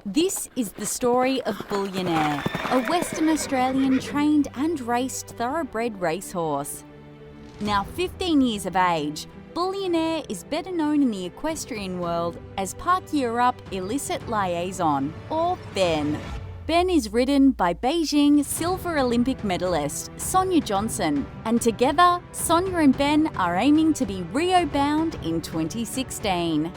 This is the story of Bullionaire, a Western Australian trained and raced thoroughbred racehorse. Now 15 years of age, Bullionaire is better known in the equestrian world as Park Europe Illicit Liaison, or Ben. Ben is ridden by Beijing silver Olympic medalist Sonja Johnson, and together, Sonja and Ben are aiming to be Rio bound in 2016.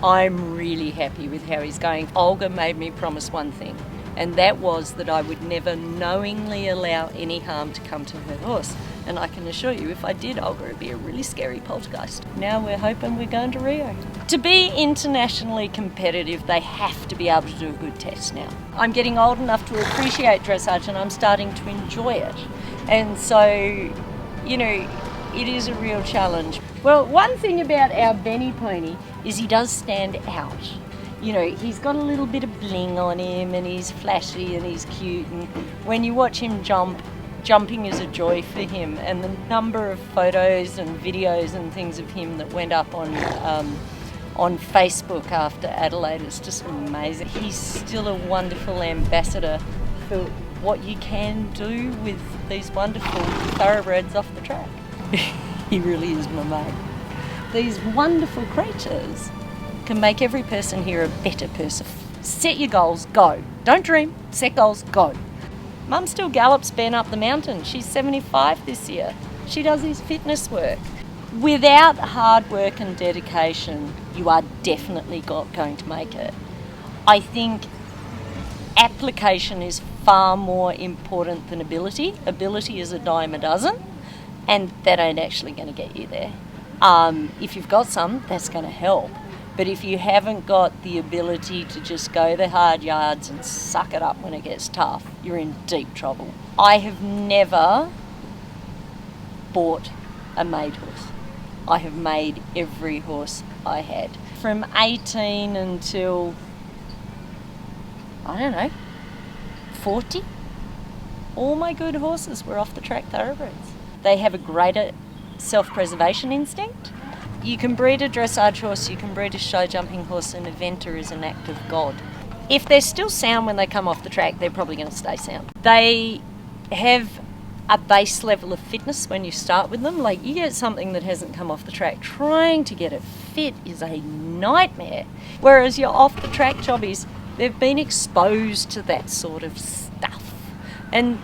I'm really happy with how he's going. Olga made me promise one thing, and that was that I would never knowingly allow any harm to come to her horse. And I can assure you, if I did, Olga would be a really scary poltergeist. Now we're hoping we're going to Rio. To be internationally competitive, they have to be able to do a good test now. I'm getting old enough to appreciate dressage, and I'm starting to enjoy it. And so, it is a real challenge. Well, one thing about our Benny pony is he does stand out. He's got a little bit of bling on him, and he's flashy and he's cute, and when you watch him jumping is a joy for him. And the number of photos and videos and things of him that went up on Facebook after Adelaide is just amazing. He's still a wonderful ambassador for what you can do with these wonderful thoroughbreds off the track. He really is my mate. These wonderful creatures can make every person here a better person. Set your goals, go. Don't dream, set goals, go. Mum still gallops Ben up the mountain. She's 75 this year. She does his fitness work. Without hard work and dedication, you are definitely going to make it. I think application is far more important than ability. Ability is a dime a dozen, and that ain't actually going to get you there. If you've got some, that's going to help. But if you haven't got the ability to just go the hard yards and suck it up when it gets tough, you're in deep trouble. I have never bought a made horse. I have made every horse I had. From 18 until, 40, all my good horses were off the track thoroughbreds. They have a greater self-preservation instinct. You can breed a dressage horse, you can breed a show jumping horse, and eventer is an act of God. If they're still sound when they come off the track, they're probably going to stay sound. They have a base level of fitness when you start with them. Like, you get something that hasn't come off the track, trying to get it fit is a nightmare. Whereas your off the track jobbies, they've been exposed to that sort of stuff. And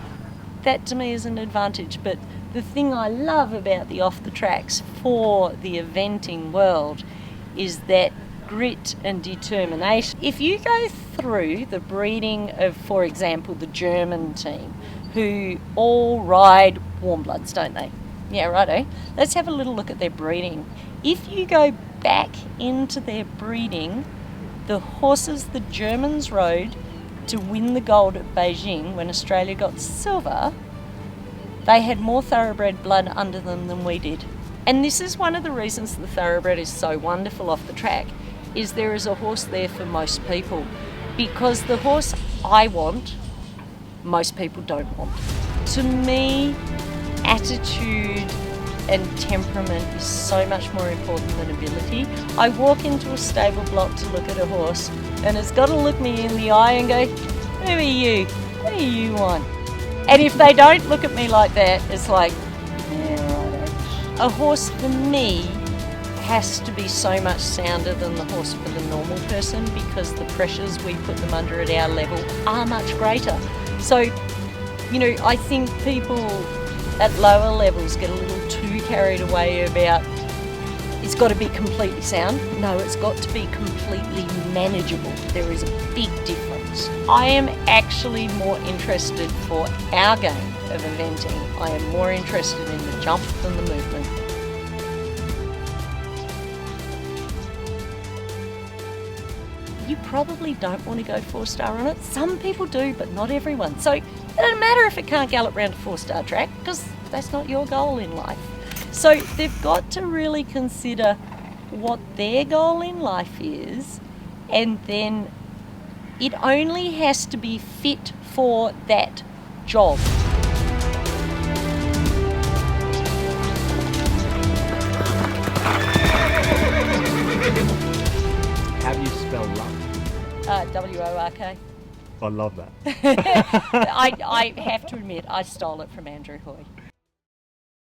that to me is an advantage. But the thing I love about the off the tracks for the eventing world is that grit and determination. If you go through the breeding of, for example, the German team, who all ride warm bloods, don't they? Yeah, righto. Let's have a little look at their breeding. If you go back into their breeding, the horses the Germans rode to win the gold at Beijing when Australia got silver, they had more thoroughbred blood under them than we did. And this is one of the reasons the thoroughbred is so wonderful off the track, is there is a horse there for most people. Because the horse I want, most people don't want. To me, attitude and temperament is so much more important than ability. I walk into a stable block to look at a horse, and it's got to look me in the eye and go, who are you? What do you want? And if they don't look at me like that, it's like, yeah, right. A horse for me has to be so much sounder than the horse for the normal person, because the pressures we put them under at our level are much greater. So, I think people at lower levels get a little too carried away about it's got to be completely sound. No, it's got to be completely manageable. There is a big difference. I am actually more interested for our game of eventing. I am more interested in the jump than the movement. You probably don't want to go 4-star on it. Some people do, but not everyone. So it doesn't matter if it can't gallop around a 4-star track, because that's not your goal in life. So they've got to really consider what their goal in life is, and then it only has to be fit for that job. How do you spell love? WORK. I love that. I have to admit, I stole it from Andrew Hoy.